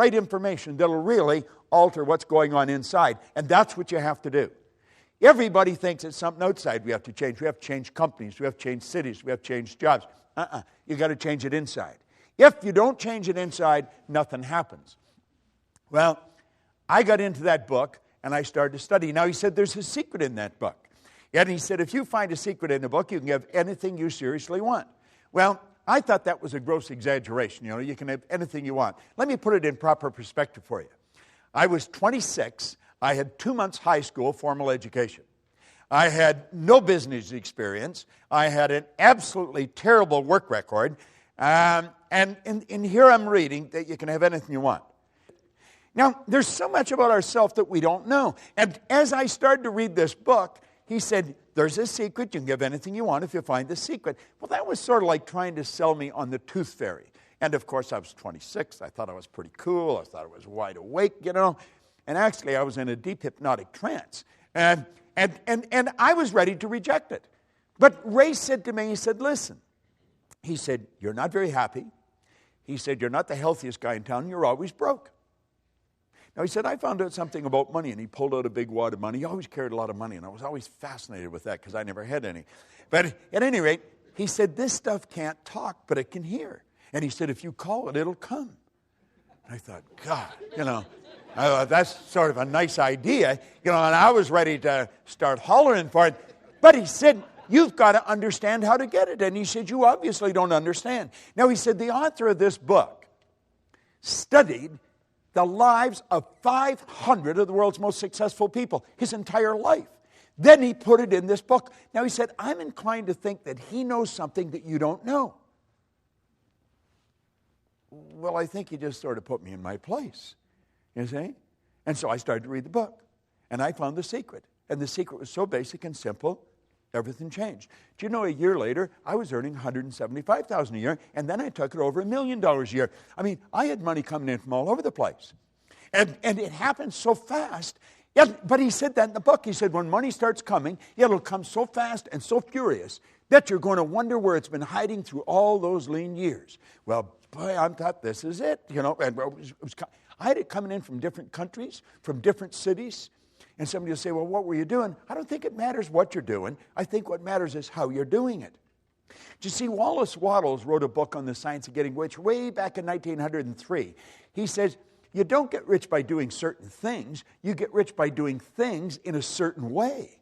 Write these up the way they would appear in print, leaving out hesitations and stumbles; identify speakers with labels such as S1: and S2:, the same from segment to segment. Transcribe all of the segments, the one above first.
S1: right information that'll really alter what's going on inside. And that's what you have to do. Everybody thinks it's something outside we have to change. We have to change companies. We have to change cities. We have to change jobs. You got to change it inside. If you don't change it inside, nothing happens. Well, I got into that book and I started to study. Now, he said there's a secret in that book. And he said if you find a secret in the book, you can have anything you seriously want. Well, I thought that was a gross exaggeration. You know, you can have anything you want. Let me put it in proper perspective for you. I was 26. I had 2 months high school formal education. I had no business experience. I had an absolutely terrible work record. And here I'm reading that you can have anything you want. Now, there's so much about ourselves that we don't know. And as I started to read this book, he said, there's a secret. You can give anything you want if you find the secret. Well, that was sort of like trying to sell me on the tooth fairy. And, of course, I was 26. I thought I was pretty cool. I thought I was wide awake, you know. And actually, I was in a deep hypnotic trance. And I was ready to reject it. But Ray said to me, he said, listen. He said, you're not very happy. He said, you're not the healthiest guy in town. You're always broke. Now, he said, I found out something about money, and he pulled out a big wad of money. He always carried a lot of money, and I was always fascinated with that because I never had any. But at any rate, he said, this stuff can't talk, but it can hear. And he said, if you call it, it'll come. And I thought, God, you know, that's sort of a nice idea. You know, and I was ready to start hollering for it. But he said, you've got to understand how to get it. And he said, you obviously don't understand. Now, he said, the author of this book studied the lives of 500 of the world's most successful people, his entire life. Then he put it in this book. Now, he said, I'm inclined to think that he knows something that you don't know. Well, I think he just sort of put me in my place, you see? And so I started to read the book, and I found the secret. And the secret was so basic and simple, everything changed. Do you know, a year later, I was earning $175,000 a year, and then I took it over $1 million a year. I mean, I had money coming in from all over the place. And it happened so fast. Yeah, but he said that in the book. He said, when money starts coming, it'll come so fast and so furious that you're going to wonder where it's been hiding through all those lean years. Well, boy, I thought, this is it. You know, and I had it coming in from different countries, from different cities. And somebody will say, well, what were you doing? I don't think it matters what you're doing. I think what matters is how you're doing it. Do you see, Wallace Wattles wrote a book on the science of getting rich way back in 1903. He says, you don't get rich by doing certain things. You get rich by doing things in a certain way.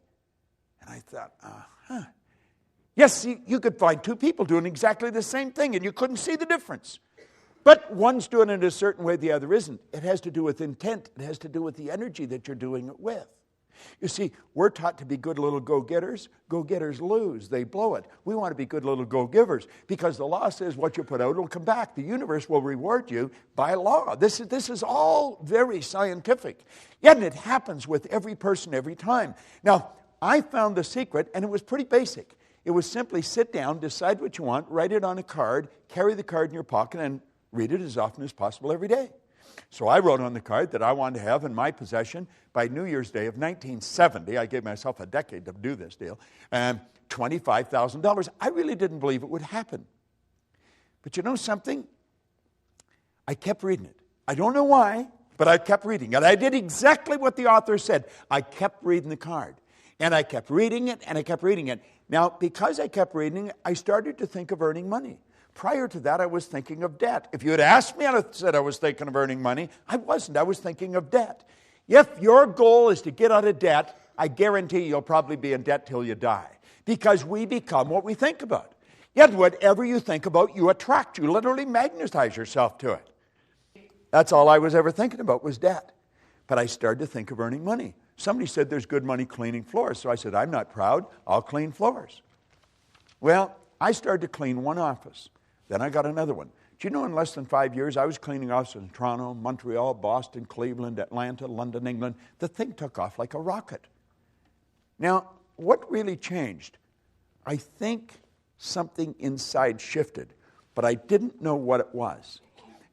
S1: And I thought, Yes, you could find two people doing exactly the same thing, and you couldn't see the difference. But one's doing it a certain way, the other isn't. It has to do with intent. It has to do with the energy that you're doing it with. You see, we're taught to be good little go-getters. Go-getters lose. They blow it. We want to be good little go-givers because the law says what you put out will come back. The universe will reward you by law. This is all very scientific. Yet it happens with every person every time. Now, I found the secret, and it was pretty basic. It was simply sit down, decide what you want, write it on a card, carry the card in your pocket, and read it as often as possible every day. So I wrote on the card that I wanted to have in my possession by New Year's Day of 1970. I gave myself a decade to do this deal. $25,000. I really didn't believe it would happen. But you know something? I kept reading it. I don't know why, but I kept reading it. I did exactly what the author said. I kept reading the card. And I kept reading it, and I kept reading it. Now, because I kept reading it, I started to think of earning money. Prior to that, I was thinking of debt. If you had asked me, I would have said I was thinking of earning money. I wasn't. I was thinking of debt. If your goal is to get out of debt, I guarantee you'll probably be in debt till you die. Because we become what we think about. Yet whatever you think about, you attract. You literally magnetize yourself to it. That's all I was ever thinking about was debt. But I started to think of earning money. Somebody said there's good money cleaning floors. So I said, I'm not proud. I'll clean floors. Well, I started to clean one office. Then I got another one. Do you know in less than 5 years, I was cleaning offices in Toronto, Montreal, Boston, Cleveland, Atlanta, London, England. The thing took off like a rocket. Now, what really changed? I think something inside shifted, but I didn't know what it was.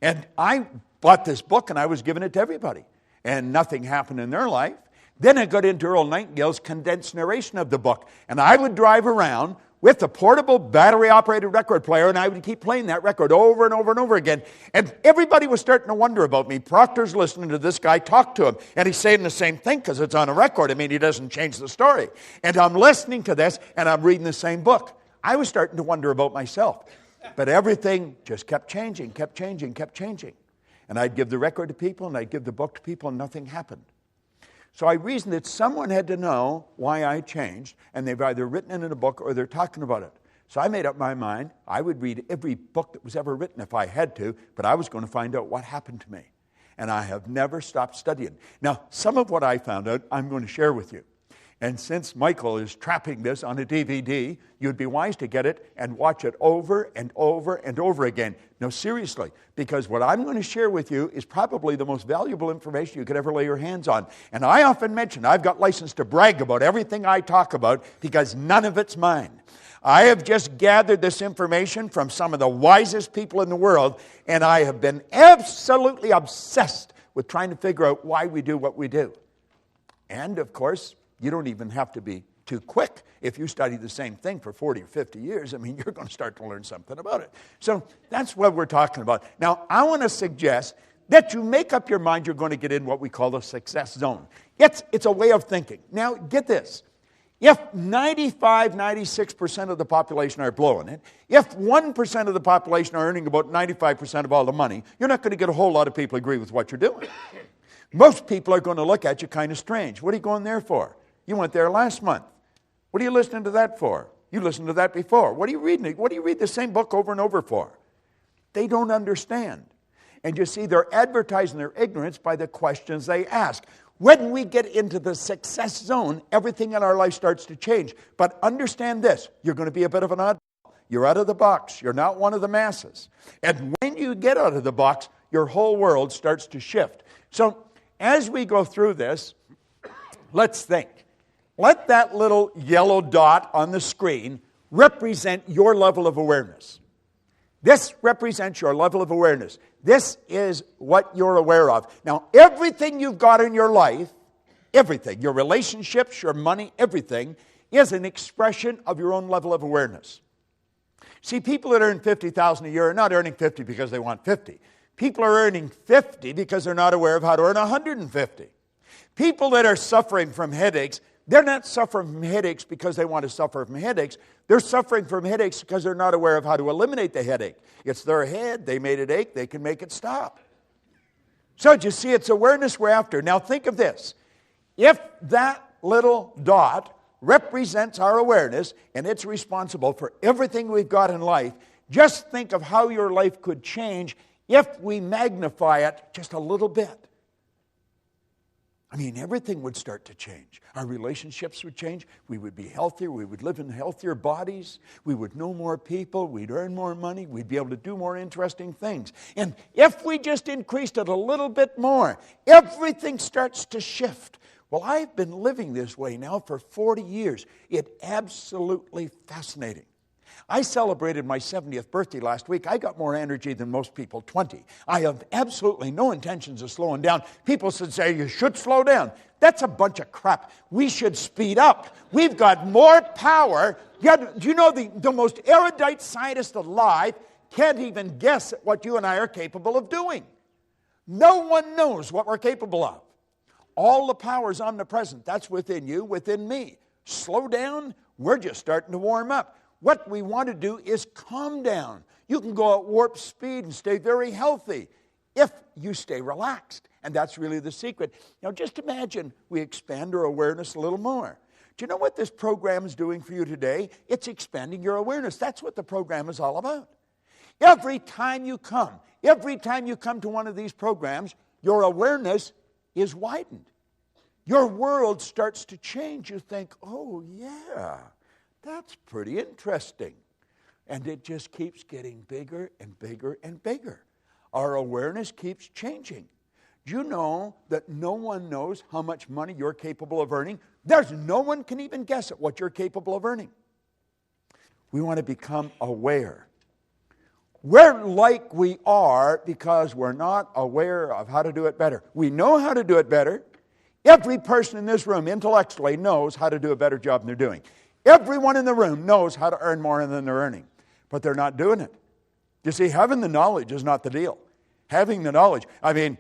S1: And I bought this book, and I was giving it to everybody. And nothing happened in their life. Then I got into Earl Nightingale's condensed narration of the book. And I would drive around with the portable battery-operated record player, and I would keep playing that record over and over and over again. And everybody was starting to wonder about me. Proctor's listening to this guy talk to him, and he's saying the same thing because it's on a record. I mean, he doesn't change the story. And I'm listening to this, and I'm reading the same book. I was starting to wonder about myself. But everything just kept changing, kept changing, kept changing. And I'd give the record to people, and I'd give the book to people, and nothing happened. So I reasoned that someone had to know why I changed, and they've either written it in a book or they're talking about it. So I made up my mind. I would read every book that was ever written if I had to, but I was going to find out what happened to me. And I have never stopped studying. Now, some of what I found out, I'm going to share with you. And since Michael is trapping this on a DVD, you'd be wise to get it and watch it over and over and over again. No, seriously, because what I'm going to share with you is probably the most valuable information you could ever lay your hands on. And I often mention I've got license to brag about everything I talk about because none of it's mine. I have just gathered this information from some of the wisest people in the world, and I have been absolutely obsessed with trying to figure out why we do what we do. And, of course, you don't even have to be too quick. If you study the same thing for 40 or 50 years, I mean, you're going to start to learn something about it. So that's what we're talking about. Now, I want to suggest that you make up your mind you're going to get in what we call the success zone. It's a way of thinking. Now, get this. If 96% of the population are blowing it, if 1% of the population are earning about 95% of all the money, you're not going to get a whole lot of people agree with what you're doing. Most people are going to look at you kind of strange. What are you going there for? You went there last month. What are you listening to that for? You listened to that before. What are you reading? What do you read the same book over and over for? They don't understand. And you see, they're advertising their ignorance by the questions they ask. When we get into the success zone, everything in our life starts to change. But understand this, you're going to be a bit of an oddball. You're out of the box. You're not one of the masses. And when you get out of the box, your whole world starts to shift. So as we go through this, let's think. Let that little yellow dot on the screen represent your level of awareness. This represents your level of awareness. This is what you're aware of. Now, everything you've got in your life, everything, your relationships, your money, everything, is an expression of your own level of awareness. See, people that earn $50,000 a year are not earning 50 because they want 50. People are earning 50 because they're not aware of how to earn 150. People that are suffering from headaches, they're not suffering from headaches because they want to suffer from headaches. They're suffering from headaches because they're not aware of how to eliminate the headache. It's their head. They made it ache. They can make it stop. So you see, it's awareness we're after. Now think of this. If that little dot represents our awareness and it's responsible for everything we've got in life, just think of how your life could change if we magnify it just a little bit. I mean, everything would start to change. Our relationships would change. We would be healthier. We would live in healthier bodies. We would know more people. We'd earn more money. We'd be able to do more interesting things. And if we just increased it a little bit more, everything starts to shift. Well, I've been living this way now for 40 years. It's absolutely fascinating. I celebrated my 70th birthday last week. I got more energy than most people, 20. I have absolutely no intentions of slowing down. People should say, you should slow down. That's a bunch of crap. We should speed up. We've got more power. Do you know the most erudite scientist alive can't even guess at what you and I are capable of doing? No one knows what we're capable of. All the power is omnipresent. That's within you, within me. Slow down. We're just starting to warm up. What we want to do is calm down. You can go at warp speed and stay very healthy if you stay relaxed. And that's really the secret. Now, just imagine we expand our awareness a little more. Do you know what this program is doing for you today? It's expanding your awareness. That's what the program is all about. Every time you come to one of these programs, your awareness is widened. Your world starts to change. You think, oh, yeah. That's pretty interesting. And it just keeps getting bigger and bigger and bigger. Our awareness keeps changing. Do you know that no one knows how much money you're capable of earning? There's no one can even guess at what you're capable of earning. We want to become aware. We're like we are because we're not aware of how to do it better. We know how to do it better. Every person in this room intellectually knows how to do a better job than they're doing. Everyone in the room knows how to earn more than they're earning, but they're not doing it. You see, having the knowledge is not the deal. Having the knowledge, when